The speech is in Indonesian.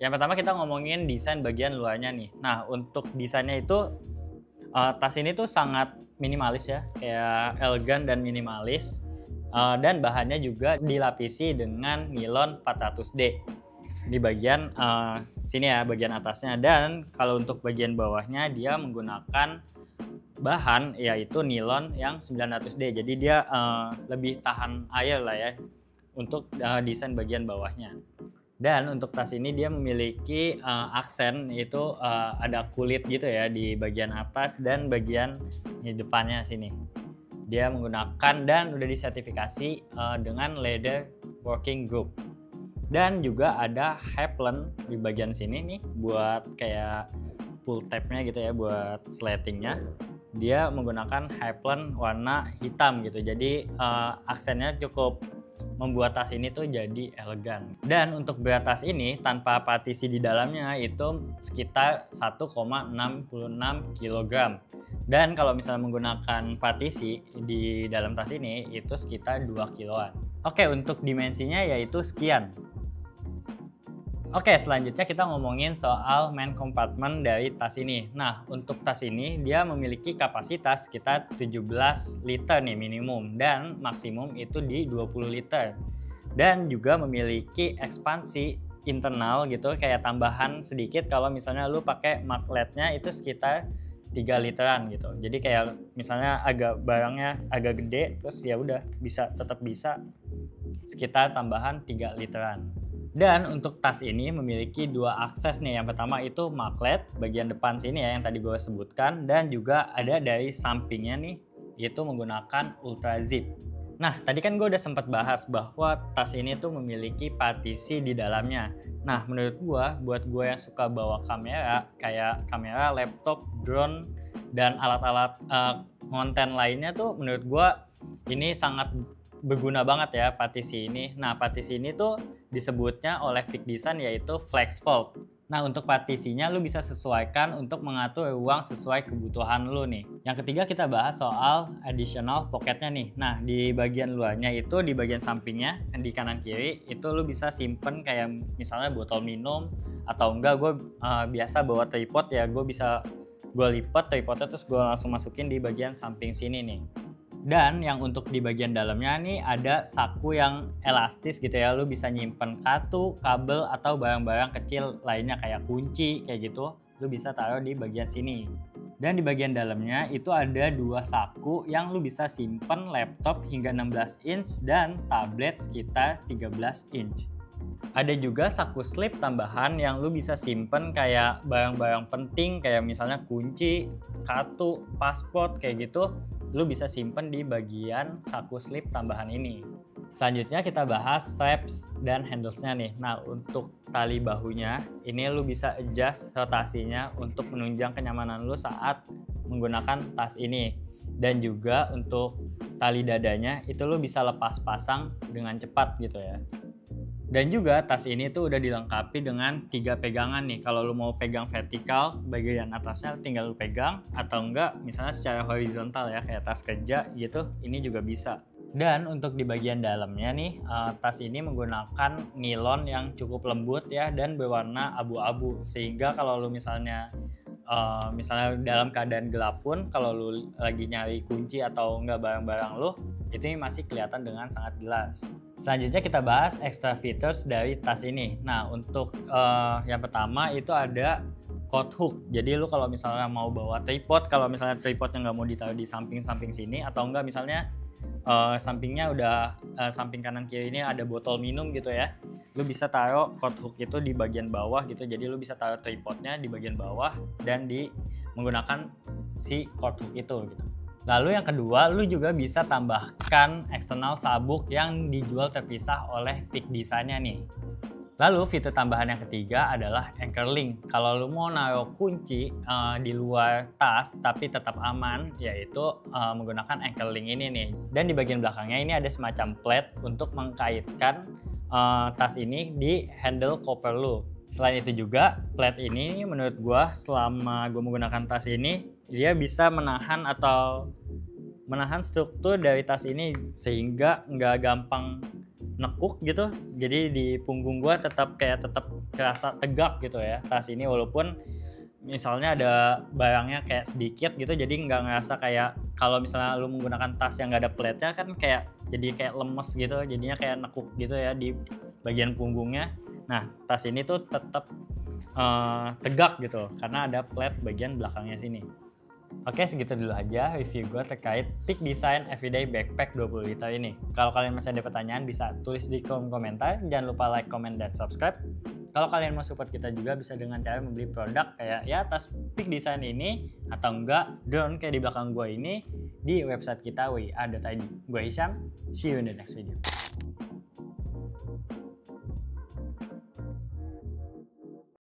Yang pertama kita ngomongin desain bagian luarnya nih. Nah, untuk desainnya itu tas ini tuh sangat minimalis ya, kayak elegan dan minimalis. Dan bahannya juga dilapisi dengan nilon 400D di bagian sini ya, bagian atasnya. Dan kalau untuk bagian bawahnya dia menggunakan bahan yaitu nilon yang 900D. Jadi dia lebih tahan air lah ya untuk desain bagian bawahnya. Dan untuk tas ini dia memiliki aksen, yaitu ada kulit gitu ya di bagian atas dan bagian di depannya sini. Dia menggunakan dan udah disertifikasi dengan leather working group. Dan juga ada Heplen di bagian sini nih buat kayak pull tabnya gitu ya, buat slatingnya. Dia menggunakan Heplen warna hitam gitu. Jadi aksennya cukup membuat tas ini tuh jadi elegan. Dan untuk berat tas ini tanpa partisi di dalamnya itu sekitar 1,66 kg. Dan kalau misalnya menggunakan partisi di dalam tas ini itu sekitar 2 kiloan. Oke, untuk dimensinya yaitu sekian. Oke, selanjutnya kita ngomongin soal main compartment dari tas ini. Nah, untuk tas ini dia memiliki kapasitas sekitar 17 liter nih minimum dan maksimum itu di 20 liter. Dan juga memiliki ekspansi internal gitu, kayak tambahan sedikit kalau misalnya lu pakai magletnya itu sekitar 3 literan gitu. Jadi kayak misalnya barangnya agak gede, terus ya udah tetap bisa sekitar tambahan 3 literan. Dan untuk tas ini memiliki dua akses nih. Yang pertama itu maglet bagian depan sini ya yang tadi gue sebutkan, dan juga ada dari sampingnya nih yaitu menggunakan ultra zip. Nah, tadi kan gue udah sempat bahas bahwa tas ini tuh memiliki partisi di dalamnya. Nah, menurut gue, buat gue yang suka bawa kamera, kayak kamera, laptop, drone, dan alat-alat konten lainnya tuh menurut gue ini sangat berguna banget ya partisi ini. Nah, partisi ini tuh disebutnya oleh Peak Design yaitu flex fold. Nah, untuk partisinya lu bisa sesuaikan untuk mengatur ruang sesuai kebutuhan lu nih. Yang ketiga kita bahas soal additional pocketnya nih. Nah, di bagian luarnya itu di bagian sampingnya di kanan kiri itu lu bisa simpen kayak misalnya botol minum, atau enggak gue biasa bawa tripod ya, gue lipat tripodnya terus gue langsung masukin di bagian samping sini nih. Dan yang untuk di bagian dalamnya nih ada saku yang elastis gitu ya, lu bisa nyimpen kartu, kabel, atau barang-barang kecil lainnya kayak kunci kayak gitu, lu bisa taruh di bagian sini. Dan di bagian dalamnya itu ada dua saku yang lu bisa simpen laptop hingga 16 inch dan tablet sekitar 13 inch. Ada juga saku slip tambahan yang lu bisa simpen kayak barang-barang penting kayak misalnya kunci, kartu, paspor kayak gitu, lu bisa simpen di bagian saku slip tambahan ini. Selanjutnya kita bahas straps dan handlesnya nih. Nah, untuk tali bahunya ini lu bisa adjust rotasinya untuk menunjang kenyamanan lu saat menggunakan tas ini. Dan juga untuk tali dadanya itu lu bisa lepas pasang dengan cepat gitu ya. Dan juga tas ini tuh udah dilengkapi dengan 3 pegangan nih. Kalau lu mau pegang vertikal, bagian atasnya tinggal lu pegang, atau enggak misalnya secara horizontal ya kayak tas kerja gitu, ini juga bisa. Dan untuk di bagian dalamnya nih, tas ini menggunakan nilon yang cukup lembut ya dan berwarna abu-abu, sehingga kalau lu misalnya dalam keadaan gelap pun kalau lu lagi nyari kunci atau enggak barang-barang lu, itu masih kelihatan dengan sangat jelas. Selanjutnya kita bahas extra features dari tas ini. Nah, untuk yang pertama itu ada coat hook. Jadi lu kalau misalnya mau bawa tripod, kalau misalnya tripodnya nggak mau ditaruh di samping-samping sini, atau enggak misalnya sampingnya udah samping kanan kiri ini ada botol minum gitu ya, lu bisa taruh coat hook itu di bagian bawah gitu. Jadi lu bisa taruh tripodnya di bagian bawah dan menggunakan si coat hook itu gitu. Lalu yang kedua, lu juga bisa tambahkan eksternal sabuk yang dijual terpisah oleh Peak Design-nya nih. Lalu fitur tambahan yang ketiga adalah anchor link. Kalau lu mau naruh kunci di luar tas tapi tetap aman, yaitu menggunakan anchor link ini nih. Dan di bagian belakangnya ini ada semacam plate untuk mengkaitkan tas ini di handle cover lu. Selain itu juga plate ini menurut gua selama gua menggunakan tas ini, dia bisa menahan struktur dari tas ini sehingga nggak gampang nekuk gitu. Jadi di punggung gua tetap kerasa tegak gitu ya tas ini, walaupun misalnya ada barangnya kayak sedikit gitu, jadi nggak ngerasa kayak kalau misalnya lu menggunakan tas yang nggak ada plate-nya kan kayak lemes gitu, jadinya kayak nekuk gitu ya di bagian punggungnya. Nah, tas ini tuh tetap tegak gitu karena ada plate bagian belakangnya sini. Oke, segitu dulu aja review gue terkait Peak Design Everyday Backpack 20 liter ini. Kalau kalian masih ada pertanyaan bisa tulis di kolom komentar. Jangan lupa like, comment, dan subscribe. Kalau kalian mau support kita juga bisa dengan cara membeli produk kayak ya tas Peak Design ini, atau enggak drone kayak di belakang gue ini di website kita wa.id. Gue Hisham, see you in the next video.